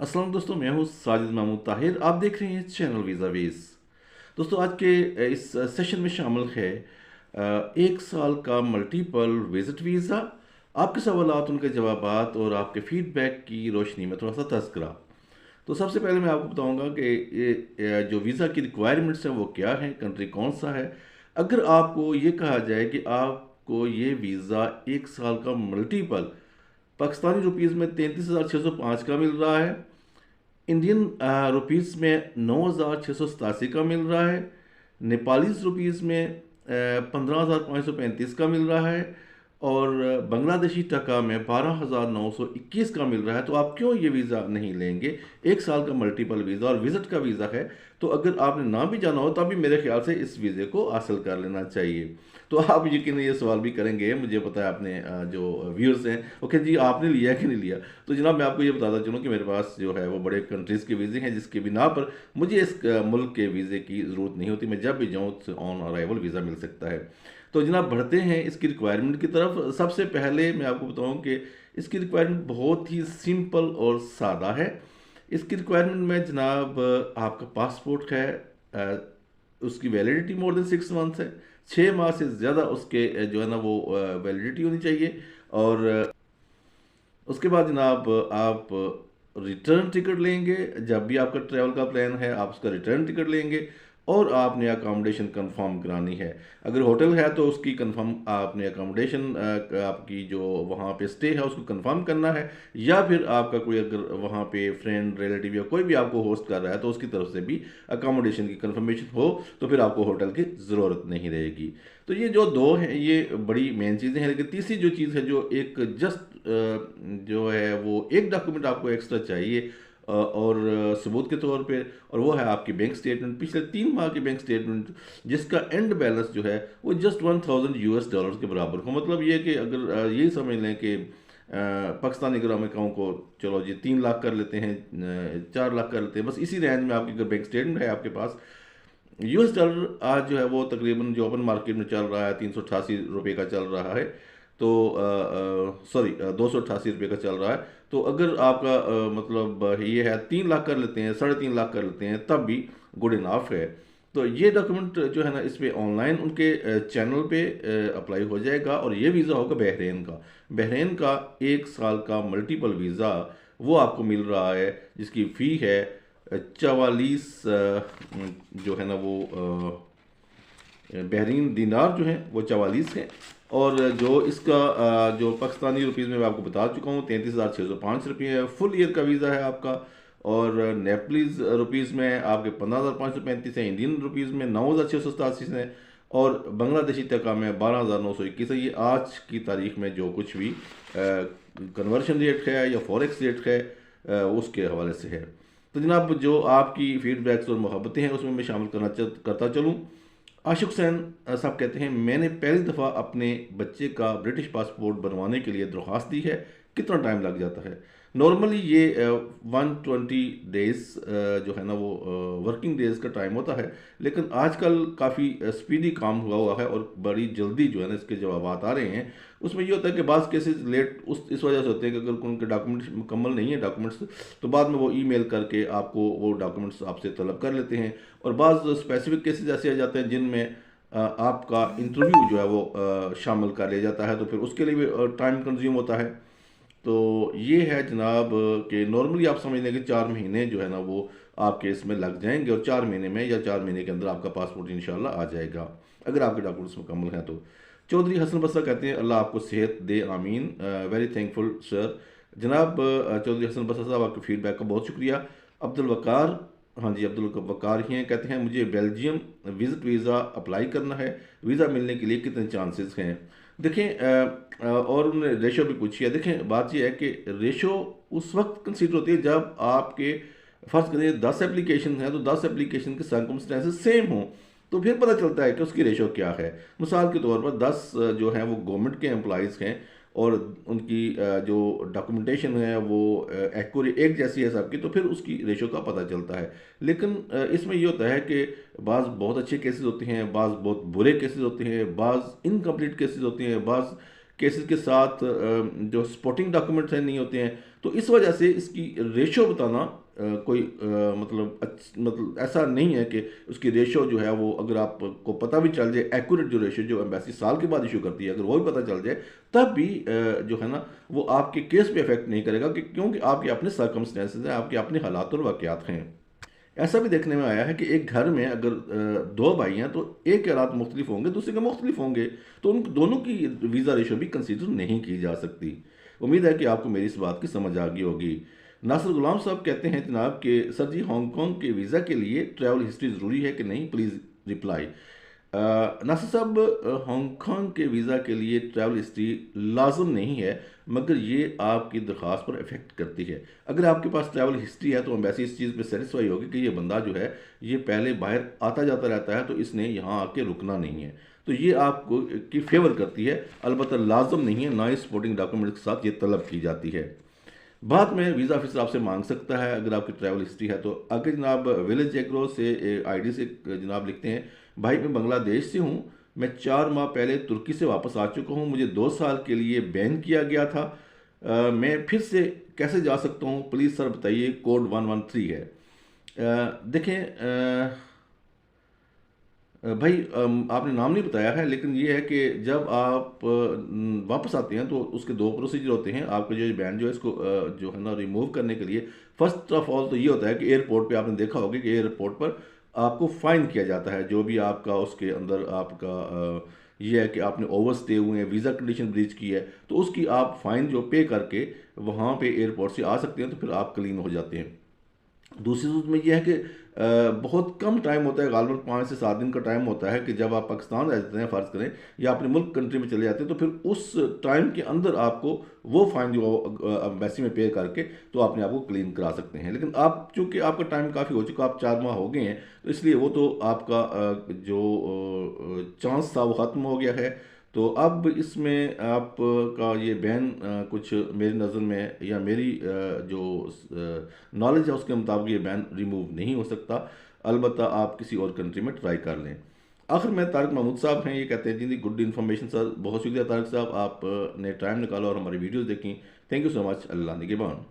अस्सलाम दोस्तों, मैं हूँ साजिद महमूद ताहिर। आप देख रहे हैं चैनल वीज़ा वीज़। दोस्तों, आज के इस सेशन में शामिल है एक साल का मल्टीपल विजिट वीज़ा। आपके सवालात, उनके जवाबात और आपके फीडबैक की रोशनी में थोड़ा सा तज़किरा। तो सबसे पहले मैं आपको बताऊंगा कि ये जो वीज़ा की रिक्वायरमेंट्स हैं वो क्या हैं, कंट्री कौन सा है। अगर आपको ये कहा जाए कि आपको ये वीज़ा एक साल का मल्टीपल पाकिस्तानी रुपीज़ में 33,605 का मिल रहा है, इंडियन रुपीस में 9,687 का मिल रहा है, नेपालीस रुपीस में 15,535 का मिल रहा है, और बांग्लादेशी टका में 12,921 का मिल रहा है, तो आप क्यों ये वीज़ा नहीं लेंगे? एक साल का मल्टीपल वीज़ा और विज़िट का वीज़ा है, तो अगर आपने ना भी जाना हो तभी मेरे ख्याल से इस वीज़े को हासिल कर लेना चाहिए। तो आप यकीन ये सवाल भी करेंगे, मुझे पता है आपने जो व्यूअर्स हैं ओके जी, आपने लिया कि नहीं लिया। तो जनाब, मैं आपको ये बताता चलूँ कि मेरे पास जो है वो बड़े कंट्रीज़ के वीज़े हैं जिसके बिना पर मुझे इस मुल्क के वीज़े की ज़रूरत नहीं होती। मैं जब भी जाऊँ ऑन अराइवल वीज़ा मिल सकता है। तो जनाब, बढ़ते हैं इसकी रिक्वायरमेंट की तरफ। सबसे पहले मैं आपको बताऊँ कि इसकी रिक्वायरमेंट बहुत ही सिंपल और सादा है। इसकी रिक्वायरमेंट में जनाब आपका पासपोर्ट है, उसकी वैलिडिटी मोर देन 6 मंथ्स है। 6 माह से ज़्यादा उसके जो है ना वो वैलिडिटी होनी चाहिए। और उसके बाद जनाब आप रिटर्न टिकट लेंगे। जब भी आपका ट्रैवल का प्लान है आप उसका रिटर्न टिकट लेंगे, और आपने अकोमोडेशन कंफर्म करानी है। अगर होटल है तो उसकी कंफर्म आपने अकोमोडेशन आपकी जो वहाँ पे स्टे है उसको कंफर्म करना है, या फिर आपका कोई अगर वहाँ पे फ्रेंड रिलेटिव या कोई भी आपको होस्ट कर रहा है तो उसकी तरफ से भी अकोमोडेशन की कंफर्मेशन हो, तो फिर आपको होटल की ज़रूरत नहीं रहेगी। तो ये जो दो हैं ये बड़ी मेन चीज़ें हैं। लेकिन तीसरी जो चीज़ है, जो एक जस्ट जो है वो एक डॉक्यूमेंट आपको एक्स्ट्रा चाहिए और सबूत के तौर पे, और वो है आपकी बैंक स्टेटमेंट, पिछले 3 माह की बैंक स्टेटमेंट, जिसका एंड बैलेंस जो है वो जस्ट $1,000 के बराबर हो। मतलब ये कि अगर यही समझ लें कि पाकिस्तानी ग्राम अकाउंट को चलो जी 3 लाख कर लेते हैं, 4 लाख कर लेते हैं, बस इसी रेंज में आपकी अगर बैंक स्टेटमेंट है आपके पास। US डॉलर आज जो है वो तकरीबन जो ओपन मार्केट में चल रहा है ₹388 का चल रहा है। तो सॉरी, ₹288 का चल रहा है। तो अगर आपका मतलब ये है 3 लाख कर लेते हैं, 3.5 लाख कर लेते हैं, तब भी गुड इनाफ है। तो ये डॉक्यूमेंट जो है ना इस पे ऑनलाइन उनके चैनल पे अप्लाई हो जाएगा, और ये वीज़ा होगा बहरीन का। बहरीन का एक साल का मल्टीपल वीज़ा वो आपको मिल रहा है, जिसकी फ़ी है 44 जो है ना वो बहरीन दिनार जो है वो 44 है। और जो इसका जो पाकिस्तानी रुपीज़ में मैं आपको बता चुका हूँ 33,605 है। फुल ईयर का वीज़ा है आपका। और नेपलीज रुपीज़ में आपके 15,535 है, इंडियन रुपीज़ में 9,687 है, और बांग्लादेशी टका में 12,921 है। ये आज की तारीख में जो कुछ भी कन्वर्शन रेट है या फॉरेक्स रेट है उसके हवाले से है। तो जनाब, जो आपकी फीडबैक्स और मोहब्बतें हैं उसमें मैं शामिल करता चलूँ। आशिक हुसैन साहब कहते हैं, मैंने पहली दफ़ा अपने बच्चे का ब्रिटिश पासपोर्ट बनवाने के लिए दरख्वास्त दी है, कितना टाइम लग जाता है? नॉर्मली ये 120 डेज़ जो है ना वो वर्किंग डेज़ का टाइम होता है, लेकिन आजकल काफ़ी स्पीडी काम हुआ है और बड़ी जल्दी जो है ना इसके जवाब आ रहे हैं। उसमें ये होता है कि बाज़ केसेस लेट इस वजह से होते हैं कि अगर उनके डॉक्यूमेंट्स मुकम्मल नहीं है डॉक्यूमेंट्स, तो बाद में वो ईमेल करके आपको वो डॉक्यूमेंट्स आपसे तलब कर लेते हैं। और बाज़ स्पेसिफिक केसेस ऐसे आ जाते हैं जिनमें आपका इंटरव्यू जो है वो शामिल कर लिया जाता है, तो फिर उसके लिए भी टाइम कंज्यूम होता है। तो ये है जनाब कि नॉर्मली आप समझ लें कि 4 महीने जो है ना वो आपके इसमें लग जाएंगे, और 4 महीने में या 4 महीने के अंदर आपका पासपोर्ट इंशाल्लाह आ जाएगा, अगर आपके डॉक्यूमेंट्स मुकम्मल हैं तो। चौधरी हसन बसरा कहते हैं, अल्लाह आपको सेहत दे, आमीन। Very thankful sir. जनाब चौधरी हसन बसरा साहब, आपके फीडबैक का बहुत शुक्रिया। अब्दुल वकार, हाँ जी अब्दुल वकार ही हैं, कहते हैं मुझे बेल्जियम विजिट वीज़ा अप्लाई करना है, वीज़ा मिलने के लिए कितने चांसेस हैं? देखें और उन्होंने रेशो भी पूछी है। देखें, बात यह है कि रेशो उस वक्त कंसीडर होती है जब आपके फर्ज करें 10 एप्लीकेशन हैं, तो 10 एप्लीकेशन के सर्कमस्टेंसेस सेम हों, तो फिर पता चलता है कि उसकी रेशो क्या है। मिसाल के तौर पर 10 जो हैं वो गवर्नमेंट के एम्प्लॉइज़ हैं, और उनकी जो डॉक्यूमेंटेशन है वो एक्यूरेट एक जैसी है सबकी, तो फिर उसकी रेशो का पता चलता है। लेकिन इसमें ये होता है कि बाज़ बहुत अच्छे केसेस होते हैं, बाज़ बहुत बुरे केसेस होते हैं, बाज़ इनकम्प्लीट केसेस होते हैं, बाज़ केसेस के साथ जो सपोर्टिंग डॉक्यूमेंट्स हैं नहीं होते हैं। तो इस वजह से इसकी रेशो बताना कोई मतलब ऐसा नहीं है कि उसकी रेशो जो है वो, अगर आपको पता भी चल जाए एक्यूरेट जो रेशो जो एम्बेसी साल के बाद इशू करती है, अगर वो भी पता चल जाए तब भी जो है ना वो आपके केस पे इफेक्ट नहीं करेगा, क्योंकि आपके अपने सर्कमस्टेंसेस हैं, आपके अपने हालात और वाक़यात हैं। ऐसा भी देखने में आया है कि एक घर में अगर दो भाई हैं तो एक के हालात मुख्तलिफ होंगे, दूसरे के मुख्तलिफ होंगे, तो उन दोनों की वीज़ा रेशो भी कंसीडर नहीं की जा सकती। उम्मीद है कि आपको मेरी इस बात की समझ आ गई होगी। नासिर गुलाम साहब कहते हैं जनाब कि सर जी हांगकॉन्ग के वीज़ा के लिए ट्रैवल हिस्ट्री ज़रूरी है कि नहीं, प्लीज़ रिप्लाई। नासिर साहब, हांगकॉन्ग के वीज़ा के लिए ट्रैवल हिस्ट्री लाजम नहीं है, मगर ये आपकी दरख्वास्त पर इफेक्ट करती है। अगर आपके पास ट्रैवल हिस्ट्री है तो एम्बेसी इस चीज़ पे सेटिस्फाई होगी कि ये बंदा जो है ये पहले बाहर आता जाता रहता है, तो इसने यहाँ आके रुकना नहीं है, तो ये आपको की फेवर करती है। अलबत्ता लाजम नहीं है, ना ही सपोर्टिंग डॉक्यूमेंट के साथ ये तलब की जाती है। बाद में वीज़ा ऑफिसर आपसे मांग सकता है अगर आपकी ट्रैवल हिस्ट्री है तो। अगर जनाब विलेज एग्रो से आईडी से जनाब लिखते हैं, भाई मैं बांग्लादेश से हूँ, मैं 4 माह पहले तुर्की से वापस आ चुका हूँ, मुझे 2 साल के लिए बैन किया गया था, मैं फिर से कैसे जा सकता हूँ, प्लीज़ सर बताइए, कोड 113 है। देखें भाई, आपने नाम नहीं बताया है, लेकिन ये है कि जब आप वापस आते हैं तो उसके दो प्रोसीजर होते हैं। आपका जो बैन जो है इसको जो है ना रिमूव करने के लिए फर्स्ट ऑफ ऑल तो ये होता है कि एयरपोर्ट पे आपने देखा होगा कि एयरपोर्ट पर आपको फ़ाइन किया जाता है, जो भी आपका उसके अंदर आपका ये है कि आपने ओवर स्टे हुए हैं, वीज़ा कंडीशन ब्रीच की है, तो उसकी आप फ़ाइन जो पे करके वहाँ पे एयरपोर्ट से आ सकते हैं, तो फिर आप क्लीन हो जाते हैं। दूसरी सूरत में यह है कि बहुत कम टाइम होता है, गालबन 5 से 7 दिन का टाइम होता है कि जब आप पाकिस्तान रह जाते हैं फ़र्ज़ करें, या अपने मुल्क कंट्री में चले जाते हैं, तो फिर उस टाइम के अंदर आपको वो फ़ाइन जो एम्बेसी में पे करके तो अपने आप को क्लीन करा सकते हैं। लेकिन आप चूँकि आपका टाइम काफ़ी हो चुका, आप 4 माह हो गए हैं, तो इसलिए वो तो आपका जो चांस था वो ख़त्म हो गया है। तो अब इसमें आपका ये बैन कुछ मेरी नज़र में या मेरी जो नॉलेज है उसके मुताबिक ये बैन रिमूव नहीं हो सकता। अलबत्ता आप किसी और कंट्री में ट्राई कर लें। आखिर में तारिक महमूद साहब हैं, ये कहते हैं जी गुड इन्फॉर्मेशन सर, बहुत शुक्रिया तारिक साहब, आपने टाइम निकाला और हमारी वीडियोज़ देखी। Thank you so much. अल्लाह निगहबान।